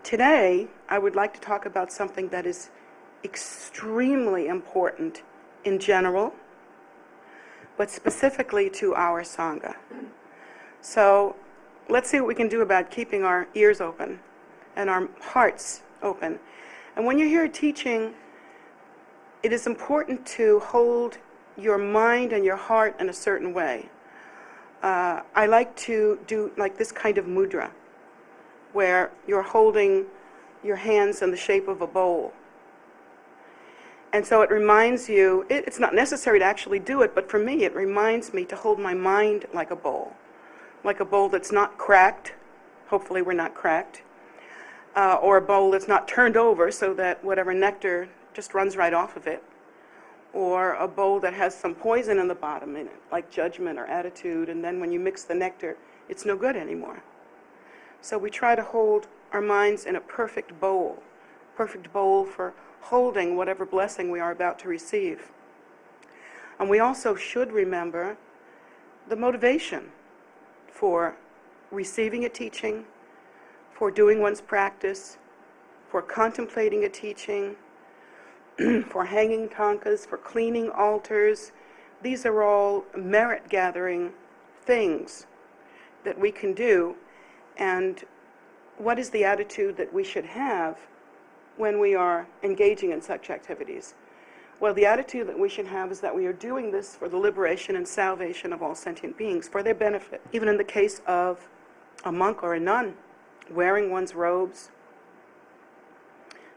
Today, I would like to talk about something that is extremely important in general, but specifically to our Sangha. So let's see what we can do about keeping our ears open and our hearts open. And when you hear a teaching, it is important to hold your mind and your heart in a certain way. I like to do like this kind of mudra, where you're holding your hands in the shape of a bowl. And so it reminds you, it's not necessary to actually do it, but for me it reminds me to hold my mind like a bowl that's not cracked, hopefully we're not cracked, or a bowl that's not turned over so that whatever nectar just runs right off of it, or a bowl that has some poison in the bottom in it, like judgment or attitude, and then when you mix the nectar, it's no good anymore. So we try to hold our minds in a perfect bowl for holding whatever blessing we are about to receive. And we also should remember the motivation for receiving a teaching, for doing one's practice, for contemplating a teaching, for hanging tankas, for cleaning altars. These are all merit-gathering things that we can do. And what is the attitude that we should have when we are engaging in such activities? Well, the attitude that we should have is that we are doing this for the liberation and salvation of all sentient beings, for their benefit. Even in the case of a monk or a nun, wearing one's robes,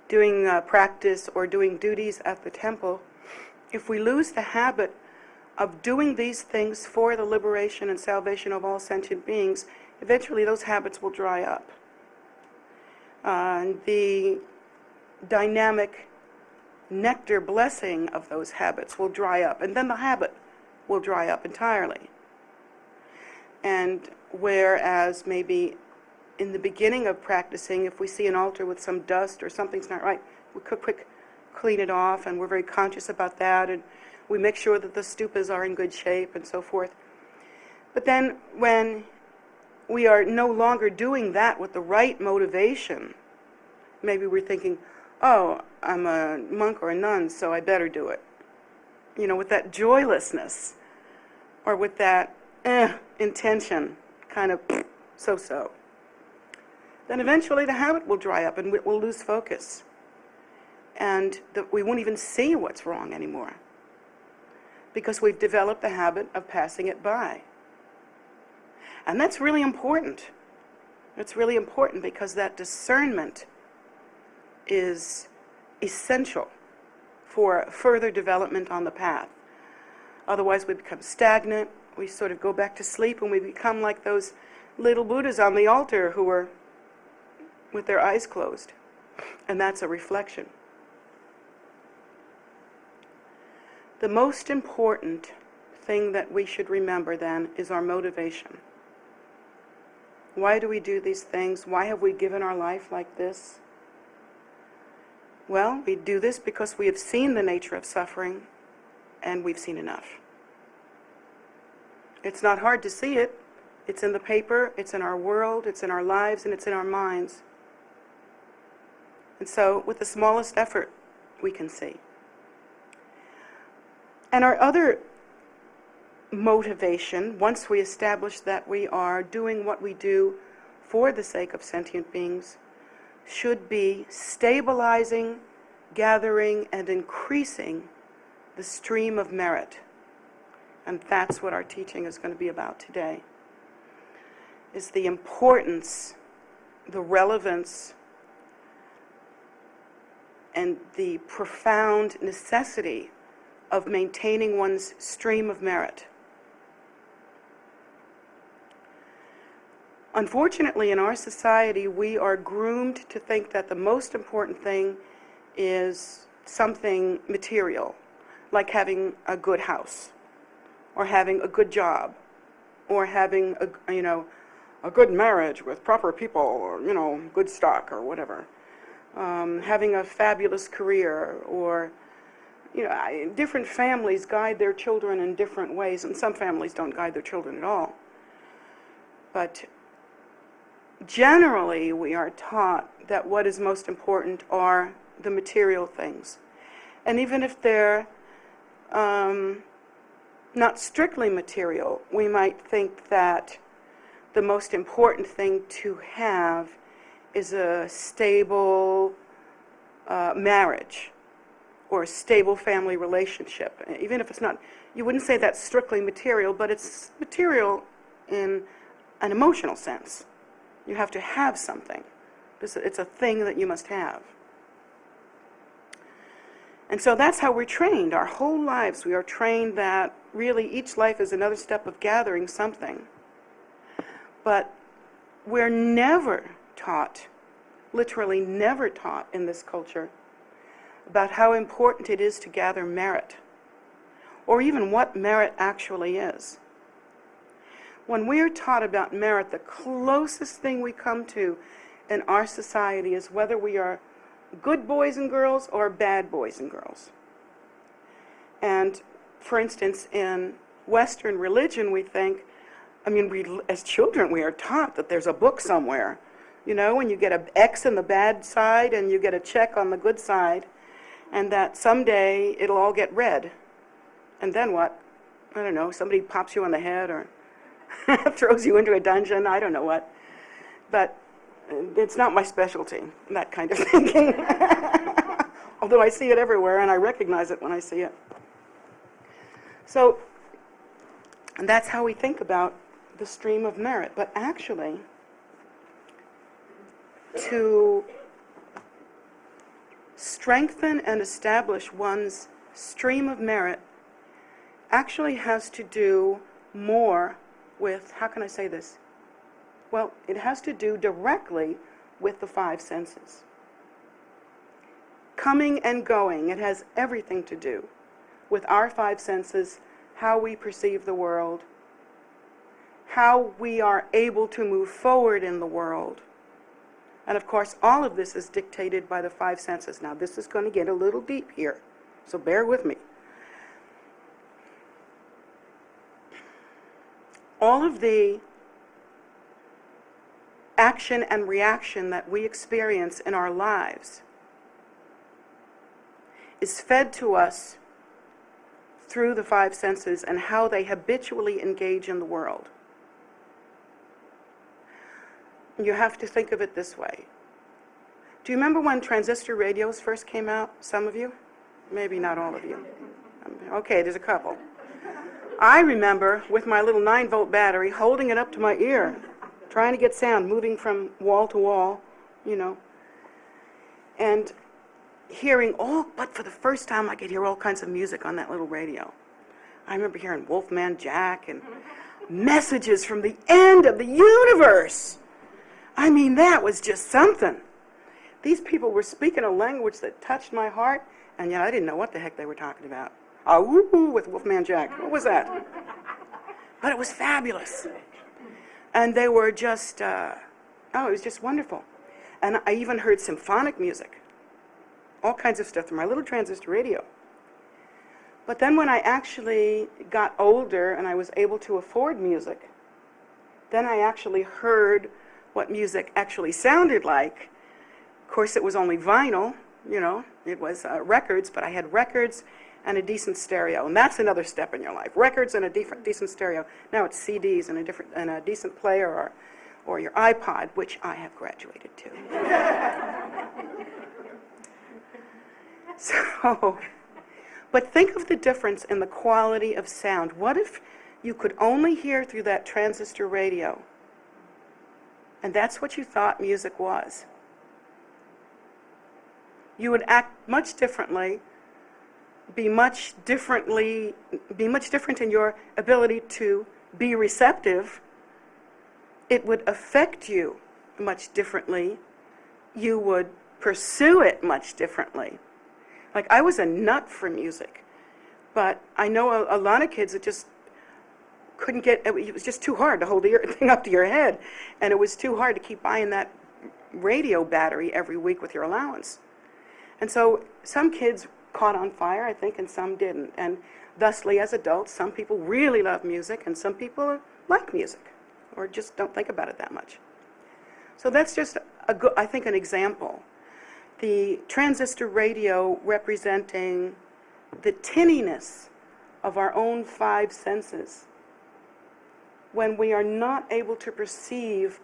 doing practice or doing duties at the temple, if we lose the habit of doing these things for the liberation and salvation of all sentient beings, eventually those habits will dry up. The dynamic nectar blessing of those habits will dry up, and then the habit will dry up entirely. And whereas maybe in the beginning of practicing, if we see an altar with some dust or something's not right, we could quick clean it off, and we're very conscious about that, and we make sure that the stupas are in good shape and so forth. But then when we are no longer doing that with the right motivation, maybe we're thinking, oh, I'm a monk or a nun, so I better do it. You know, with that joylessness, or with that intention, kind of so-so. Then eventually the habit will dry up and we'll lose focus. And we won't even see what's wrong anymore, because we've developed the habit of passing it by. And that's really important. It's really important because that discernment is essential for further development on the path. Otherwise we become stagnant, we sort of go back to sleep, and we become like those little Buddhas on the altar who were with their eyes closed. And that's a reflection. The most important thing that we should remember then is our motivation. Why do we do these things? Why have we given our life like this? Well, we do this because we have seen the nature of suffering, and we've seen enough. It's not hard to see it. It's in the paper, it's in our world, it's in our lives, and it's in our minds. And so, with the smallest effort, we can see. And our other motivation, once we establish that we are doing what we do for the sake of sentient beings, should be stabilizing, gathering, and increasing the stream of merit. And that's what our teaching is going to be about today, is the importance, the relevance, and the profound necessity of maintaining one's stream of merit. Unfortunately, in our society, we are groomed to think that the most important thing is something material, like having a good house, or having a good job, or having a good marriage with proper people, or good stock or whatever, having a fabulous career, or different families guide their children in different ways, and some families don't guide their children at all. But generally we are taught that what is most important are the material things. And even if they're not strictly material, we might think that the most important thing to have is a stable marriage or a stable family relationship. Even if it's not, you wouldn't say that's strictly material, but it's material in an emotional sense. You have to have something. It's a thing that you must have. And so that's how we're trained. Our whole lives we are trained that really each life is another step of gathering something. But we're never taught, literally never taught in this culture, about how important it is to gather merit, or even what merit actually is. When we are taught about merit, the closest thing we come to in our society is whether we are good boys and girls or bad boys and girls. And for instance, in Western religion, we think, as children, we are taught that there's a book somewhere, and you get an X on the bad side and you get a check on the good side, and that someday it'll all get read. And then what? I don't know, somebody pops you on the head or throws you into a dungeon, I don't know what. But it's not my specialty, that kind of thinking. Although I see it everywhere and I recognize it when I see it. So, and that's how we think about the stream of merit. But actually, to strengthen and establish one's stream of merit actually has to do more with, how can I say this? Well, it has to do directly with the five senses. Coming and going, it has everything to do with our five senses, how we perceive the world, how we are able to move forward in the world. And of course, all of this is dictated by the five senses. Now, this is going to get a little deep here, so bear with me. All of the action and reaction that we experience in our lives is fed to us through the five senses and how they habitually engage in the world. You have to think of it this way. Do you remember when transistor radios first came out? Some of you? Maybe not all of you. Okay, there's a couple. I remember with my little 9-volt battery holding it up to my ear, trying to get sound, moving from wall to wall, and hearing but for the first time I could hear all kinds of music on that little radio. I remember hearing Wolfman Jack and messages from the end of the universe. That was just something. These people were speaking a language that touched my heart, and yet I didn't know what the heck they were talking about. Woo with Wolfman Jack. What was that? But it was fabulous. And they were just, it was just wonderful. And I even heard symphonic music, all kinds of stuff through my little transistor radio. But then when I actually got older and I was able to afford music, then I actually heard what music actually sounded like. Of course, it was only vinyl, it was records, but I had records and a decent stereo, and that's another step in your life. Records and a decent stereo. Now it's CDs and a decent player, or your iPod, which I have graduated to. But think of the difference in the quality of sound. What if you could only hear through that transistor radio, and that's what you thought music was? You would act much differently. Be much different in your ability to be receptive. It would affect you much differently. You would pursue it much differently. Like, I was a nut for music, but I know a lot of kids that just couldn't get, it was just too hard to hold the thing up to your head, and it was too hard to keep buying that radio battery every week with your allowance. And so some kids caught on fire, I think, and some didn't. And thusly, as adults, some people really love music, and some people like music, or just don't think about it that much. So that's just, I think, an example. The transistor radio representing the tinniness of our own five senses. When we are not able to perceive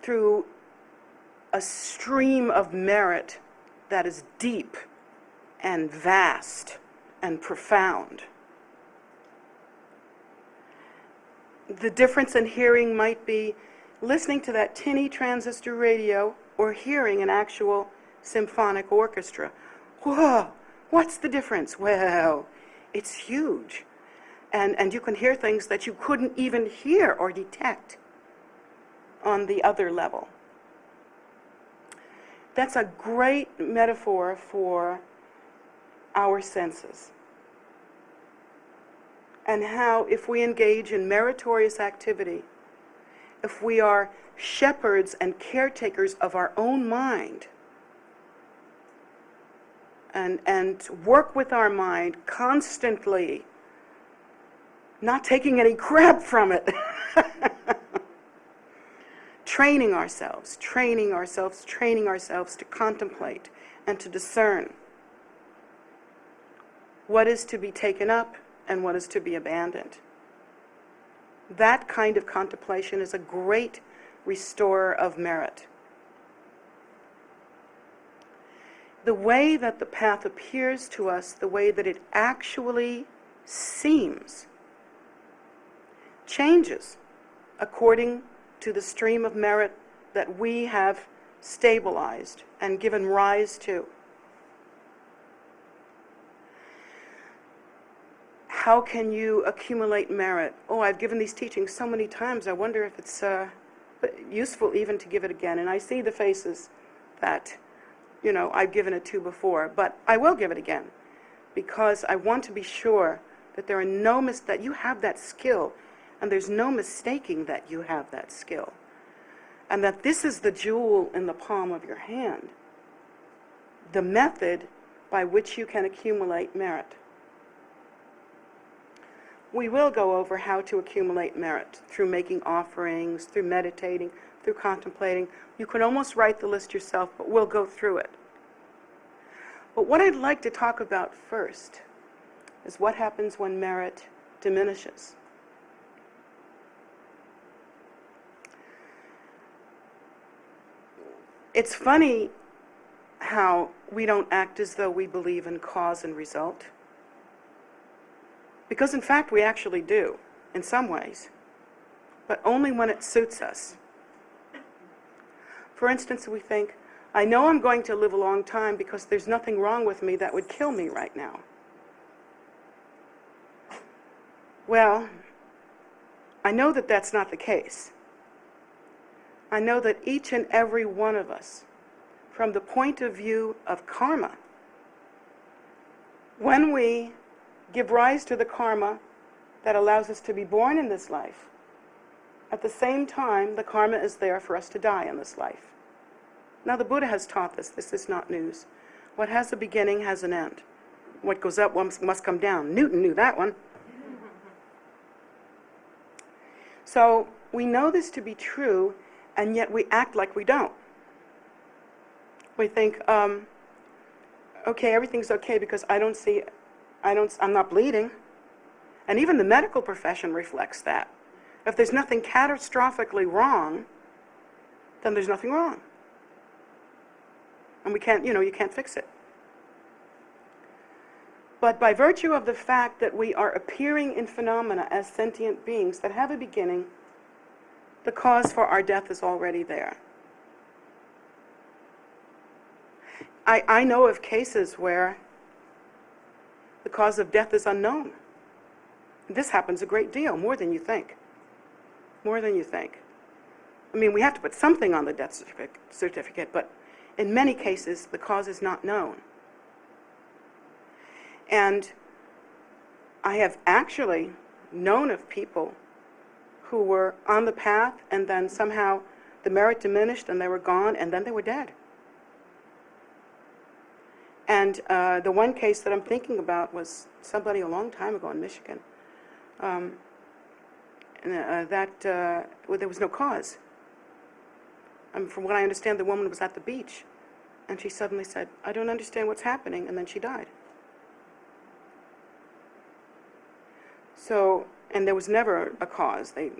through a stream of merit that is deep and vast and profound. The difference in hearing might be listening to that tinny transistor radio or hearing an actual symphonic orchestra. Whoa, what's the difference? Well, it's huge. And you can hear things that you couldn't even hear or detect on the other level. That's a great metaphor for our senses. And how, if we engage in meritorious activity, if we are shepherds and caretakers of our own mind, and work with our mind constantly, not taking any crap from it, training ourselves to contemplate and to discern what is to be taken up and what is to be abandoned. That kind of contemplation is a great restorer of merit. The way that the path appears to us, the way that it actually seems, changes according to the stream of merit that we have stabilized and given rise to. How can you accumulate merit? Oh, I've given these teachings so many times, I wonder if it's useful even to give it again. And I see the faces that, I've given it to before, but I will give it again because I want to be sure that there are that you have that skill and there's no mistaking that you have that skill. And that this is the jewel in the palm of your hand, the method by which you can accumulate merit. We will go over how to accumulate merit through making offerings, through meditating, through contemplating. You can almost write the list yourself, but we'll go through it. But what I'd like to talk about first is what happens when merit diminishes. It's funny how we don't act as though we believe in cause and result. Because in fact we actually do, in some ways, but only when it suits us. For instance, we think, I know I'm going to live a long time because there's nothing wrong with me that would kill me right now. Well, I know that that's not the case. I know that each and every one of us, from the point of view of karma, when we give rise to the karma that allows us to be born in this life, at the same time, the karma is there for us to die in this life. Now, the Buddha has taught this. This is not news. What has a beginning has an end. What goes up must come down. Newton knew that one. So we know this to be true, and yet we act like we don't. We think, okay, everything's okay because I'm not bleeding. And even the medical profession reflects that. If there's nothing catastrophically wrong, then there's nothing wrong. And you can't fix it. But by virtue of the fact that we are appearing in phenomena as sentient beings that have a beginning, the cause for our death is already there. I know of cases where the cause of death is unknown. This happens a great deal, more than you think. More than you think. I mean, we have to put something on the death certificate, but in many cases, the cause is not known. And I have actually known of people who were on the path and then somehow the merit diminished and they were gone and then they were dead. And the one case that I'm thinking about was somebody a long time ago in Michigan. There was no cause. From what I understand, the woman was at the beach, and she suddenly said, "I don't understand what's happening," and then she died. So, and there was never a cause. They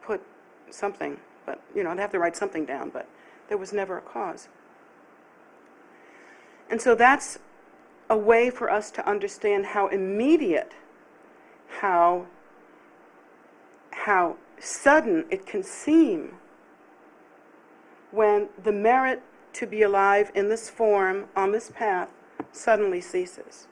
put something, but, you know, they have to write something down, but there was never a cause. And so that's a way for us to understand how immediate, how sudden it can seem when the merit to be alive in this form, on this path, suddenly ceases.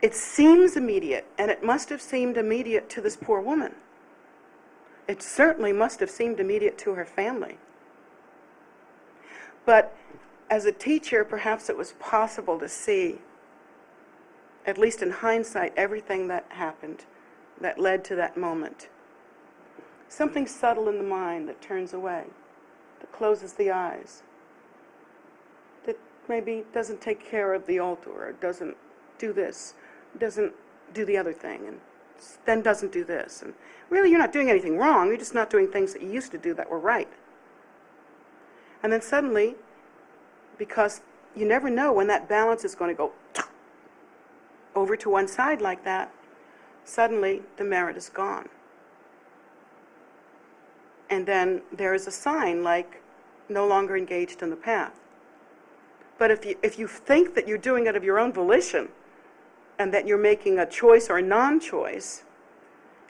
It seems immediate, and it must have seemed immediate to this poor woman. It certainly must have seemed immediate to her family. But as a teacher, perhaps it was possible to see, at least in hindsight, everything that happened that led to that moment. Something subtle in the mind that turns away, that closes the eyes, that maybe doesn't take care of the altar, or doesn't do this, doesn't do the other thing, and then doesn't do this. And really, you're not doing anything wrong, you're just not doing things that you used to do that were right. And then suddenly, because you never know when that balance is going to go over to one side like that, suddenly the merit is gone. And then there is a sign like no longer engaged in the path. But if you think that you're doing it of your own volition, and that you're making a choice or a non-choice,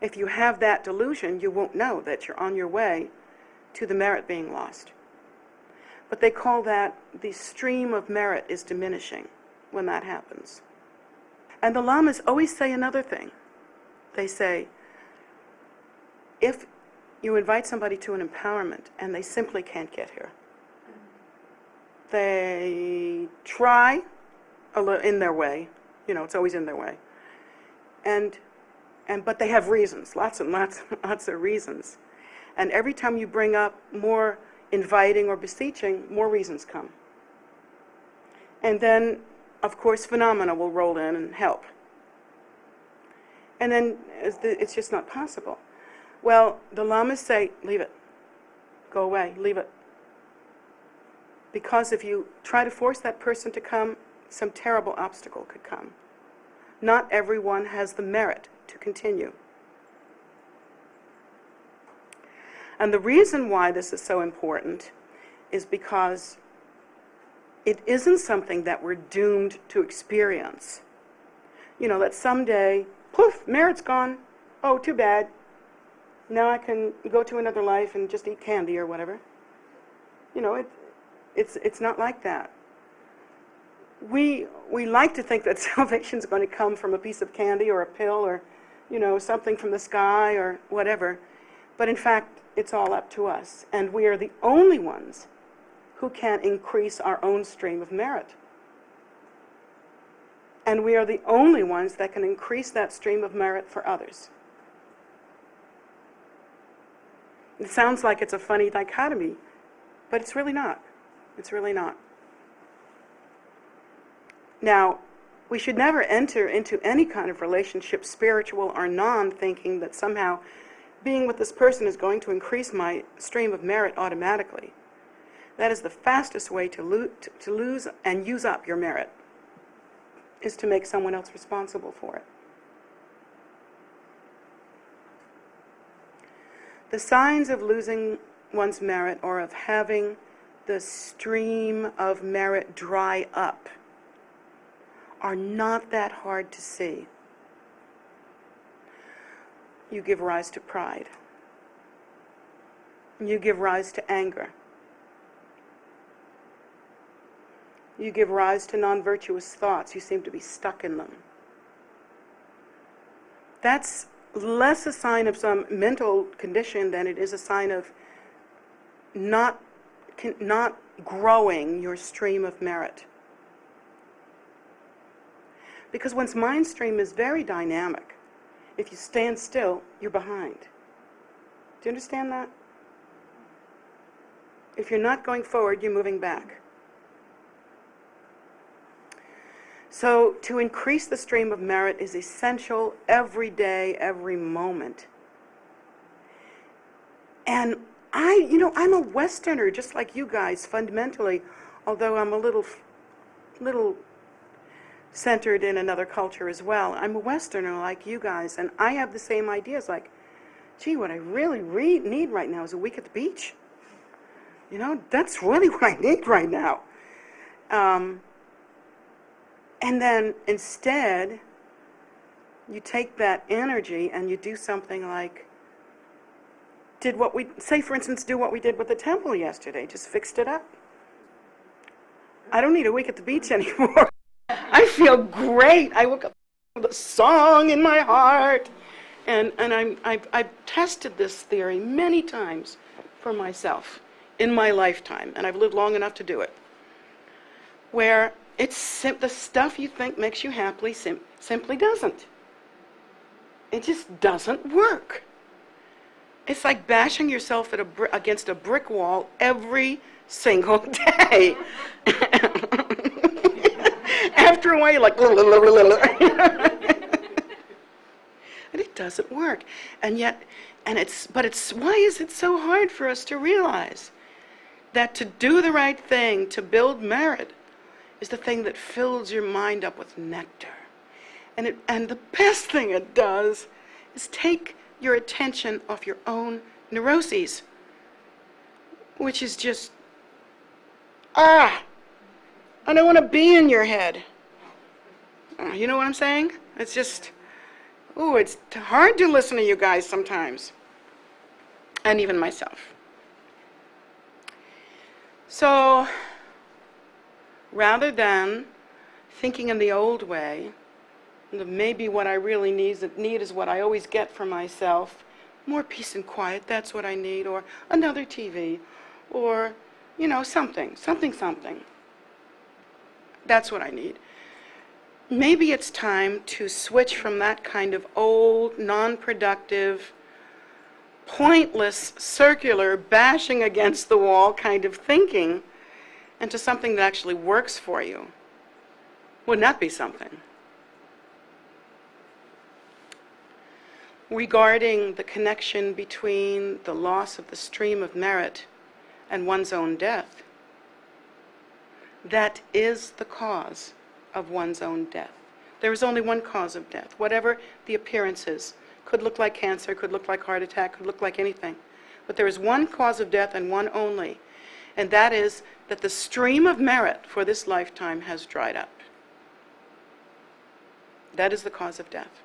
if you have that delusion, you won't know that you're on your way to the merit being lost. But they call that the stream of merit is diminishing when that happens. And the lamas always say another thing. They say, if you invite somebody to an empowerment and they simply can't get here, they try in their way, you know, it's always in their way, but they have reasons, lots and lots of reasons. And every time you bring up more inviting or beseeching, more reasons come. And then, of course, phenomena will roll in and help. And then it's just not possible. Well, the lamas say, leave it. Go away, leave it. Because if you try to force that person to come, some terrible obstacle could come. Not everyone has the merit to continue. And the reason why this is so important is because it isn't something that we're doomed to experience. You know, that someday, poof, merit's gone. Oh, too bad. Now I can go to another life and just eat candy or whatever. You know, it's not like that. We like to think that salvation is going to come from a piece of candy or a pill or, you know, something from the sky or whatever. But in fact, it's all up to us. And we are the only ones who can increase our own stream of merit. And we are the only ones that can increase that stream of merit for others. It sounds like it's a funny dichotomy, but it's really not. It's really not. Now, we should never enter into any kind of relationship, spiritual or non, thinking that somehow being with this person is going to increase my stream of merit automatically. That is the fastest way to lose and use up your merit, is to make someone else responsible for it. The signs of losing one's merit or of having the stream of merit dry up are not that hard to see. You give rise to pride. You give rise to anger. You give rise to non-virtuous thoughts. You seem to be stuck in them. That's less a sign of some mental condition than it is a sign of not growing your stream of merit. Because one's mind stream is very dynamic. If you stand still, you're behind. Do you understand that? If you're not going forward, you're moving back. So to increase the stream of merit is essential every day, every moment. And I'm a Westerner, just like you guys, fundamentally, although I'm a little centered in another culture as well. I'm a Westerner like you guys, and I have the same ideas, like, gee, what I really need right now is a week at the beach. That's really what I need right now. And then instead, you take that energy and you do something like, for instance, do what we did with the temple yesterday, just fixed it up. I don't need a week at the beach anymore. I feel great. I woke up with a song in my heart. And I've tested this theory many times for myself in my lifetime, and I've lived long enough to do it, where the stuff you think makes you happy simply doesn't. It just doesn't work. It's like bashing yourself against a brick wall every single day. After a while, you're like, and it doesn't work. But why is it so hard for us to realize that to do the right thing, to build merit, is the thing that fills your mind up with nectar. And the best thing it does is take your attention off your own neuroses, which is just, I don't want to be in your head. You know what I'm saying? It's just, it's hard to listen to you guys sometimes, and even myself. So, rather than thinking in the old way, maybe what I really need is what I always get for myself, more peace and quiet, that's what I need, or another TV, or, something. That's what I need. Maybe it's time to switch from that kind of old, non-productive, pointless, circular, bashing against the wall kind of thinking into something that actually works for you. Wouldn't that be something? Regarding the connection between the loss of the stream of merit and one's own death, that is the cause of one's own death. There is only one cause of death, whatever the appearance is. Could look like cancer, could look like heart attack, could look like anything. But there is one cause of death and one only, and that is that the stream of merit for this lifetime has dried up. That is the cause of death.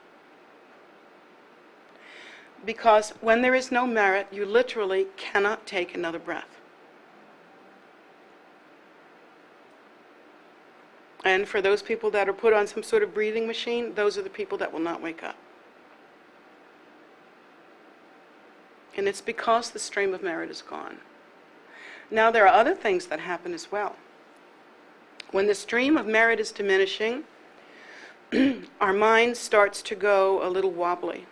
Because when there is no merit, you literally cannot take another breath. And for those people that are put on some sort of breathing machine, those are the people that will not wake up. And it's because the stream of merit is gone. Now there are other things that happen as well. When the stream of merit is diminishing, our mind starts to go a little wobbly.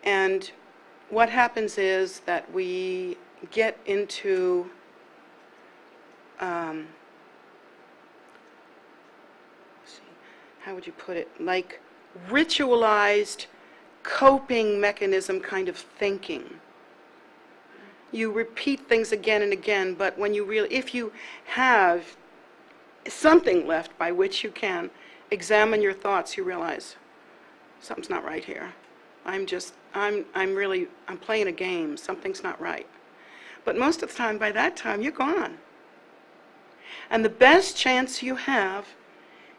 And what happens is that we get into how would you put it? Like ritualized coping mechanism kind of thinking. You repeat things again and again, but when you if you have something left by which you can examine your thoughts, you realize something's not right here. I'm playing a game. Something's not right. But most of the time, by that time, you're gone. And the best chance you have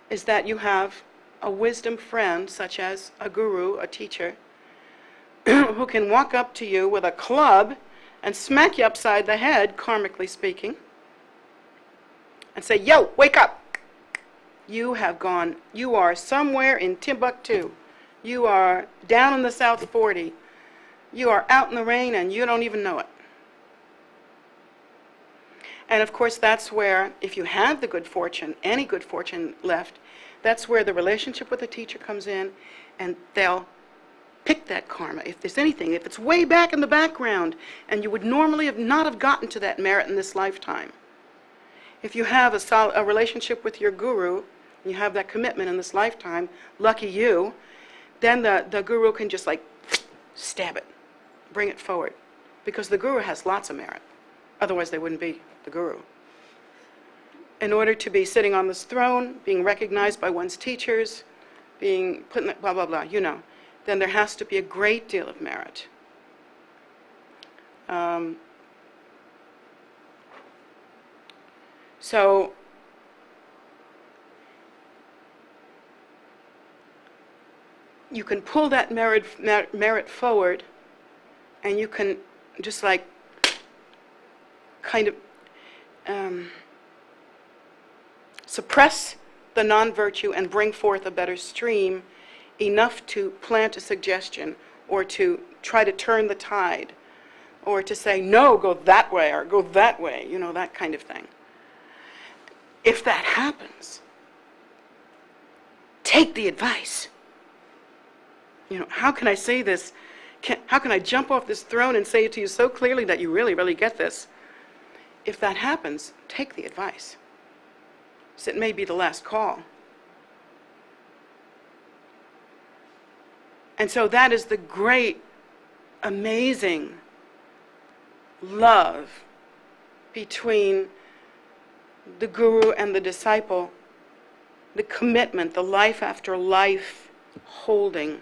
is that you have a wisdom friend, such as a guru, a teacher, who can walk up to you with a club and smack you upside the head, karmically speaking, and say, yo, wake up. You have gone, you are somewhere in Timbuktu. You are down in the South 40. You are out in the rain and you don't even know it. And of course that's where, if you have the good fortune, any good fortune left, that's where the relationship with the teacher comes in, and they'll pick that karma. If there's anything, if it's way back in the background, and you would normally not have gotten to that merit in this lifetime. If you have a relationship with your guru, and you have that commitment in this lifetime, lucky you, then the guru can just like stab it, bring it forward. Because the guru has lots of merit. Otherwise they wouldn't be the guru. In order to be sitting on this throne, being recognized by one's teachers, being put in the blah, blah, blah, you know, then there has to be a great deal of merit. So you can pull that merit forward, and you can just like kind of suppress the non-virtue and bring forth a better stream, enough to plant a suggestion or to try to turn the tide or to say, no, go that way or go that way, you know, that kind of thing. If that happens, take the advice. You know, how can I say this? How can I jump off this throne and say it to you so clearly that you really, really get this? If that happens, take the advice. So it may be the last call. And so that is the great, amazing love between the guru and the disciple, the commitment, the life after life holding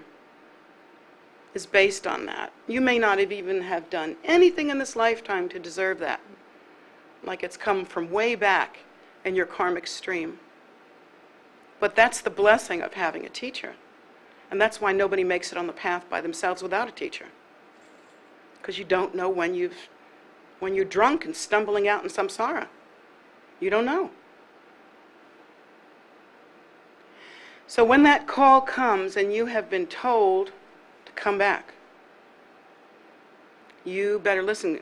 is based on that. You may not have even have done anything in this lifetime to deserve that, like it's come from way back in your karmic stream. But that's the blessing of having a teacher. And that's why nobody makes it on the path by themselves without a teacher. Because you don't know when you're drunk and stumbling out in samsara. You don't know. So when that call comes and you have been told to come back, you better listen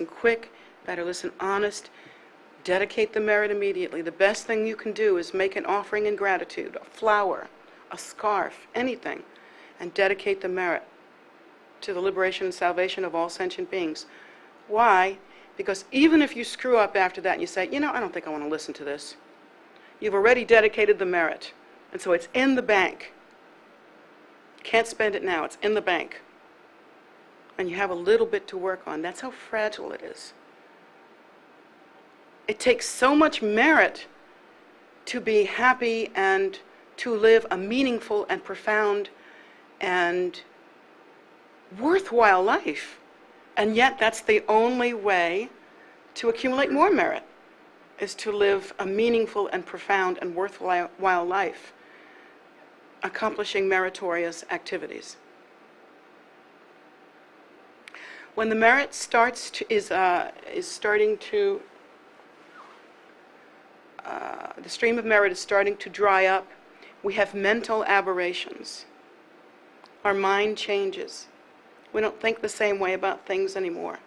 quick, better listen honest, dedicate the merit immediately. The best thing you can do is make an offering in gratitude, a flower, a scarf, anything, and dedicate the merit to the liberation and salvation of all sentient beings. Why? Because even if you screw up after that and you say, you know, I don't think I want to listen to this, you've already dedicated the merit. And so it's in the bank. Can't spend it now, it's in the bank. And you have a little bit to work on. That's how fragile it is. It takes so much merit to be happy and to live a meaningful and profound and worthwhile life. And yet that's the only way to accumulate more merit, is to live a meaningful and profound and worthwhile life, accomplishing meritorious activities. When the merit the stream of merit is starting to dry up, we have mental aberrations. Our mind changes. We don't think the same way about things anymore.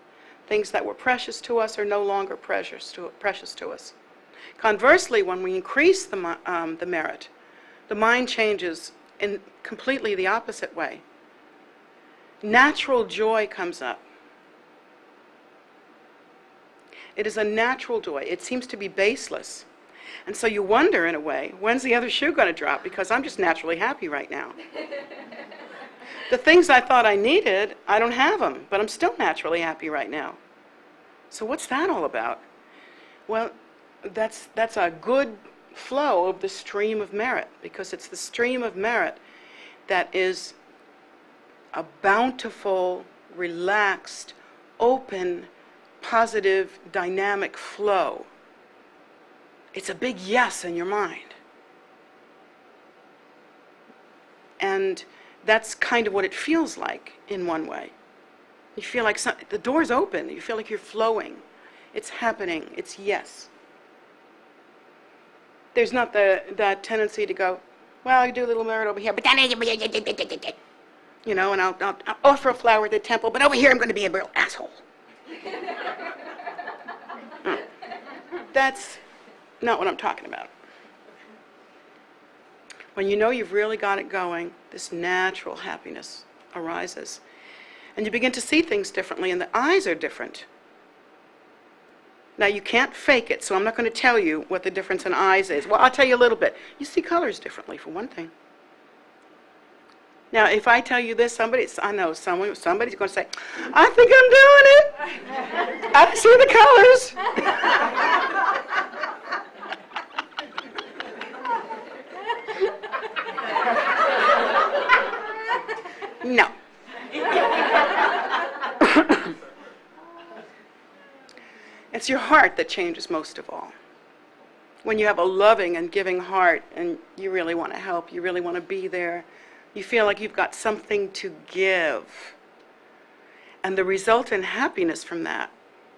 Things that were precious to us are no longer precious to us. Conversely, when we increase the merit, the mind changes in completely the opposite way. Natural joy comes up. It is a natural joy. It seems to be baseless. And so you wonder, in a way, when's the other shoe going to drop? Because I'm just naturally happy right now. The things I thought I needed, I don't have them, but I'm still naturally happy right now. So what's that all about? Well, that's a good flow of the stream of merit, because it's the stream of merit that is a bountiful, relaxed, open, positive, dynamic flow. It's a big yes in your mind. And that's kind of what it feels like in one way. You feel like the door's open. You feel like you're flowing. It's happening. It's yes. There's not that tendency to go, well, I do a little merit over here, but then you know, and I'll offer a flower at the temple, but over here I'm going to be a real asshole. That's not what I'm talking about. When you know you've really got it going, this natural happiness arises. And you begin to see things differently, and the eyes are different. Now, you can't fake it, so I'm not going to tell you what the difference in eyes is. Well, I'll tell you a little bit. You see colors differently, for one thing. Now, if I tell you this, I know somebody's going to say, I think I'm doing it. I see the colors. No. It's your heart that changes most of all. When you have a loving and giving heart and you really want to help, you really want to be there, you feel like you've got something to give. And the resultant happiness from that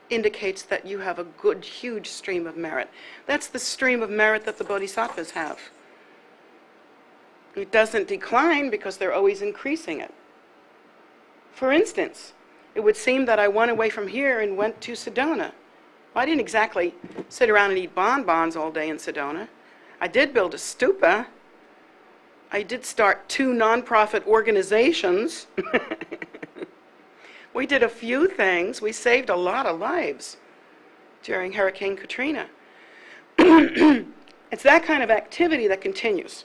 indicates that you have a good, huge stream of merit. That's the stream of merit that the bodhisattvas have. It doesn't decline because they're always increasing it. For instance, it would seem that I went away from here and went to Sedona. Well, I didn't exactly sit around and eat bonbons all day in Sedona. I did build a stupa. I did start 2 nonprofit organizations. We did a few things. We saved a lot of lives during Hurricane Katrina. It's that kind of activity that continues.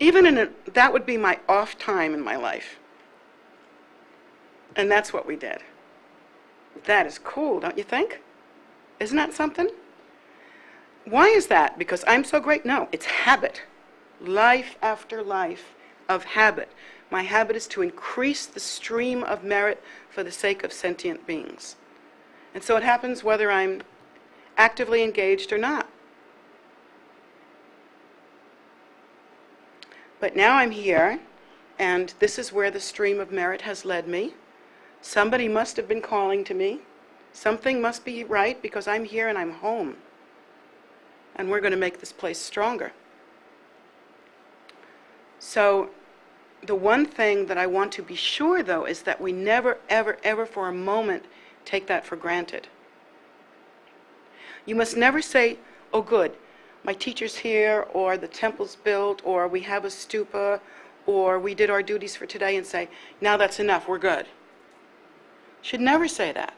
Even that would be my off time in my life. And that's what we did. That is cool, don't you think? Isn't that something? Why is that? Because I'm so great? No, it's habit. Life after life of habit. My habit is to increase the stream of merit for the sake of sentient beings. And so it happens whether I'm actively engaged or not. But now I'm here, and this is where the stream of merit has led me. Somebody must have been calling to me. Something must be right because I'm here and I'm home. And we're going to make this place stronger. So the one thing that I want to be sure, though, is that we never, ever, ever for a moment take that for granted. You must never say, oh good, my teacher's here, or the temple's built, or we have a stupa, or we did our duties for today, and say, now that's enough, we're good. Should never say that.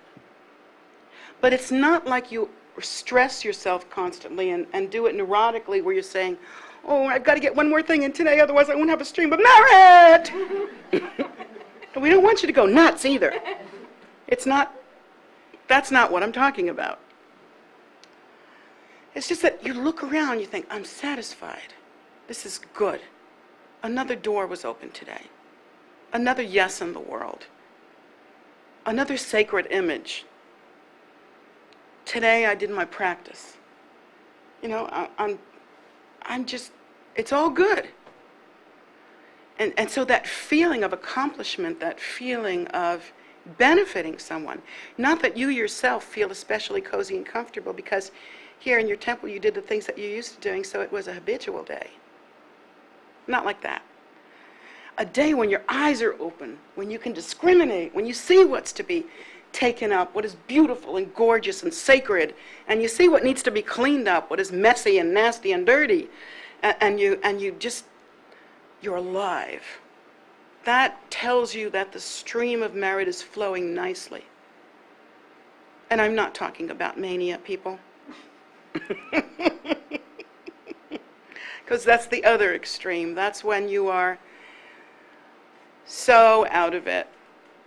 But it's not like you stress yourself constantly and do it neurotically where you're saying, oh, I've got to get one more thing in today, otherwise I won't have a stream of merit. And we don't want you to go nuts either. That's not what I'm talking about. It's just that you look around, you think, I'm satisfied. This is good. Another door was opened today. Another yes in the world. Another sacred image. Today I did my practice. You know, I'm just, it's all good. And so that feeling of accomplishment, that feeling of benefiting someone, not that you yourself feel especially cozy and comfortable because here in your temple you did the things that you're used to doing, so it was a habitual day. Not like that. A day when your eyes are open, when you can discriminate, when you see what's to be taken up, what is beautiful and gorgeous and sacred, and you see what needs to be cleaned up, what is messy and nasty and dirty, and you're alive. That tells you that the stream of merit is flowing nicely. And I'm not talking about mania, people. Because that's the other extreme. That's when you are so out of it,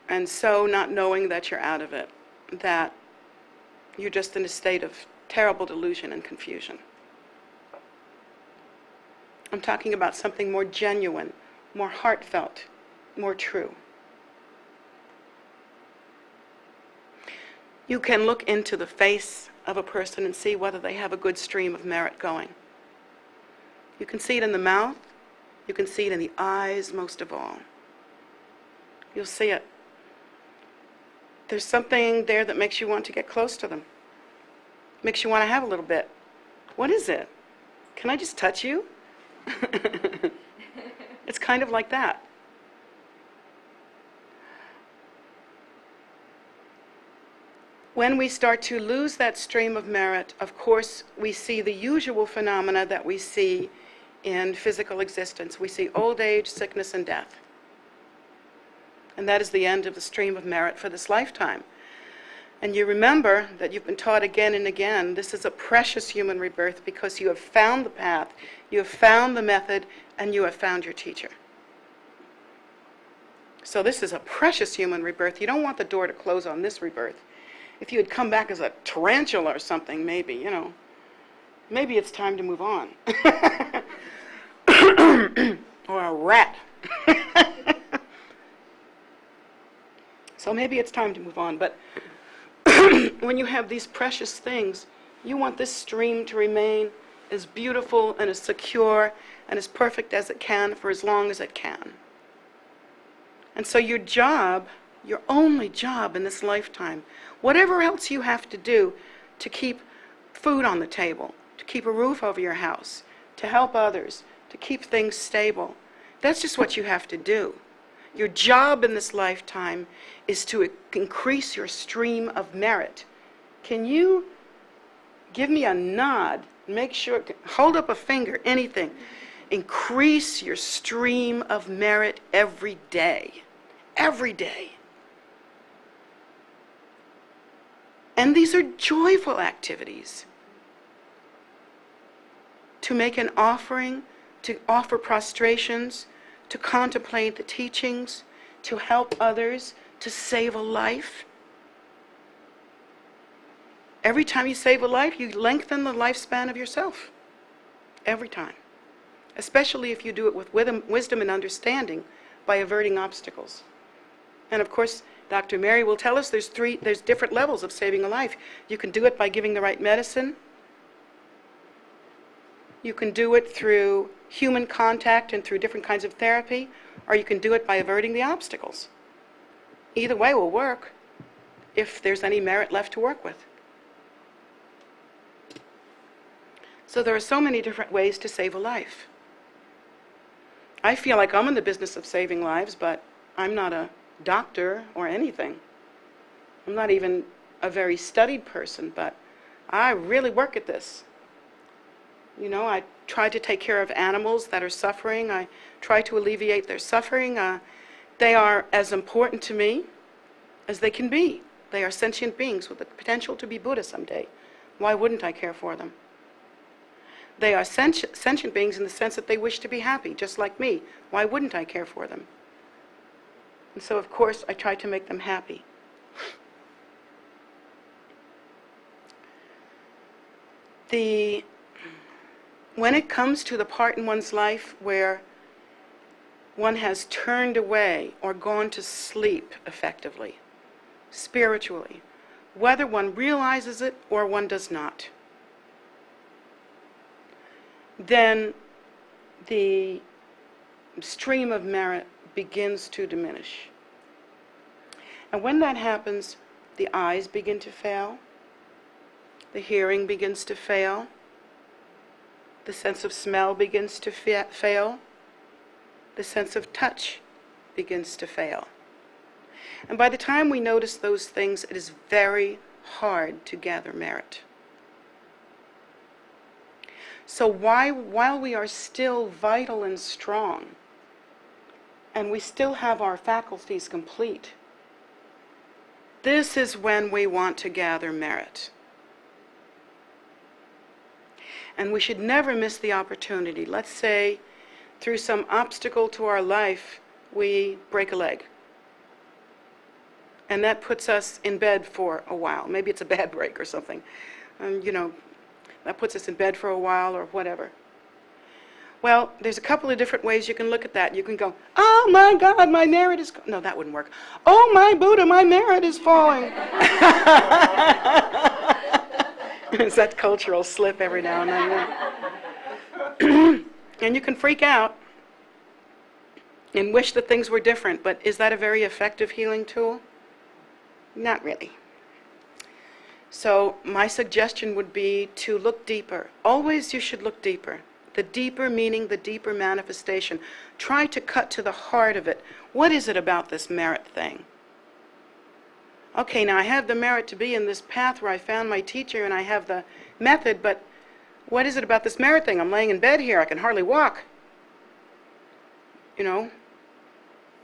and so not knowing that you're out of it, that you're just in a state of terrible delusion and confusion. I'm talking about something more genuine, more heartfelt, more true. You can look into the face of a person and see whether they have a good stream of merit going. You can see it in the mouth. You can see it in the eyes, most of all. You'll see it. There's something there that makes you want to get close to them. Makes you want to have a little bit. What is it? Can I just touch you? It's kind of like that. When we start to lose that stream of merit, of course, we see the usual phenomena that we see in physical existence. We see old age, sickness, and death. And that is the end of the stream of merit for this lifetime. And you remember that you've been taught again and again, this is a precious human rebirth because you have found the path, you have found the method, and you have found your teacher. So this is a precious human rebirth. You don't want the door to close on this rebirth. If you had come back as a tarantula or something, maybe, you know, maybe it's time to move on. Or a rat. So maybe it's time to move on. But when you have these precious things, you want this stream to remain as beautiful and as secure and as perfect as it can for as long as it can. And so your job, your only job in this lifetime, whatever else you have to do to keep food on the table, to keep a roof over your house, to help others, to keep things stable, that's just what you have to do. Your job in this lifetime is to increase your stream of merit. Can you give me a nod? Make sure, hold up a finger, anything. Increase your stream of merit every day. Every day. And these are joyful activities. To make an offering, to offer prostrations, to contemplate the teachings, to help others, to save a life. Every time you save a life, you lengthen the lifespan of yourself. Every time. Especially if you do it with wisdom and understanding by averting obstacles. And of course, Dr. Mary will tell us there's different levels of saving a life. You can do it by giving the right medicine. You can do it through human contact and through different kinds of therapy, or you can do it by averting the obstacles. Either way will work if there's any merit left to work with. So there are so many different ways to save a life. I feel like I'm in the business of saving lives, but I'm not a doctor or anything. I'm not even a very studied person, but I really work at this. You know, I try to take care of animals that are suffering. I try to alleviate their suffering. They are as important to me as they can be. They are sentient beings with the potential to be Buddha someday. Why wouldn't I care for them? They are sentient beings in the sense that they wish to be happy, just like me. Why wouldn't I care for them? And so, of course, I try to make them happy. When it comes to the part in one's life where one has turned away or gone to sleep effectively, spiritually, whether one realizes it or one does not, then the stream of merit begins to diminish. And when that happens, the eyes begin to fail, the hearing begins to fail, the sense of smell begins to fail, the sense of touch begins to fail. And by the time we notice those things, it is very hard to gather merit. So while we are still vital and strong, and we still have our faculties complete, this is when we want to gather merit. And we should never miss the opportunity. Let's say through some obstacle to our life, we break a leg. And that puts us in bed for a while. Maybe it's a bad break or something. That puts us in bed for a while or whatever. Well, there's a couple of different ways you can look at that. You can go, oh my God, my merit is... No, that wouldn't work. Oh my Buddha, my merit is falling. It's that cultural slip every now and then. And you can freak out and wish that things were different, but is that a very effective healing tool? Not really. So my suggestion would be to look deeper. Always you should look deeper. The deeper meaning the deeper manifestation. Try to cut to the heart of it. What is it about this merit thing? Okay, now I have the merit to be in this path where I found my teacher and I have the method, but what is it about this merit thing? I'm laying in bed here, I can hardly walk.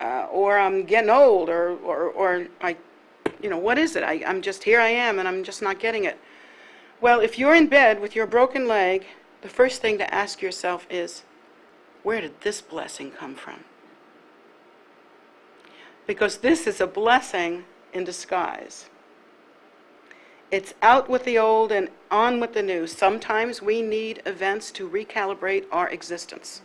Or I'm getting old, or I, what is it? I'm just, here I am and I'm just not getting it. Well, if you're in bed with your broken leg, the first thing to ask yourself is, where did this blessing come from? Because this is a blessing in disguise. It's out with the old and on with the new. Sometimes we need events to recalibrate our existence.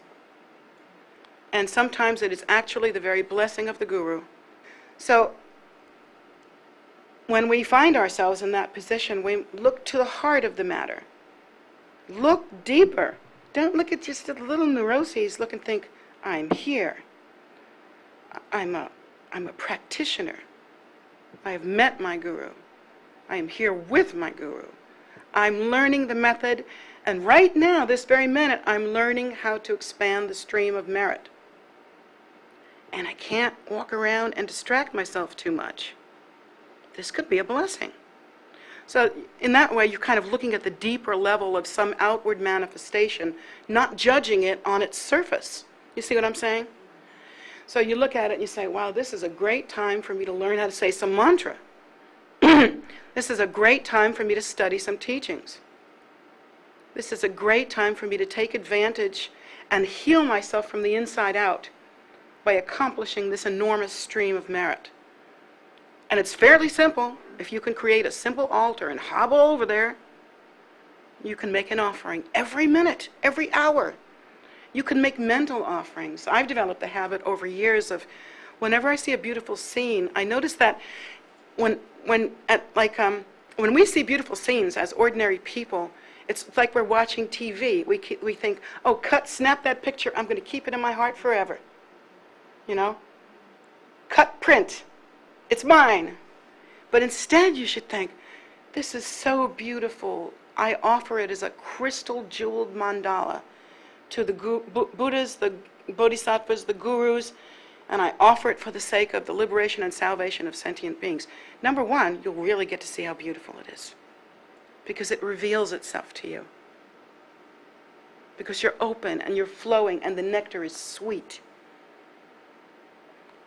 And sometimes it is actually the very blessing of the Guru. So, when we find ourselves in that position, we look to the heart of the matter. Look deeper. Don't look at just the little neuroses. Look and think, I'm here. I'm a practitioner. I have met my Guru. I am here with my Guru. I'm learning the method, and right now, this very minute, I'm learning how to expand the stream of merit. And I can't walk around and distract myself too much. This could be a blessing. So in that way, you're kind of looking at the deeper level of some outward manifestation, not judging it on its surface. You see what I'm saying? So you look at it and you say, wow, this is a great time for me to learn how to say some mantra. This is a great time for me to study some teachings. This is a great time for me to take advantage and heal myself from the inside out by accomplishing this enormous stream of merit. And it's fairly simple. If you can create a simple altar and hobble over there, you can make an offering every minute, every hour. You can make mental offerings. I've developed the habit over years of whenever I see a beautiful scene, I notice that when we see beautiful scenes as ordinary people, it's like we're watching TV. We think, oh, snap that picture. I'm going to keep it in my heart forever. You know? Cut, print. It's mine. But instead you should think, this is so beautiful. I offer it as a crystal jeweled mandala to the Buddhas, the Bodhisattvas, the Gurus, and I offer it for the sake of the liberation and salvation of sentient beings. Number one, you'll really get to see how beautiful it is, because it reveals itself to you. Because you're open and you're flowing and the nectar is sweet.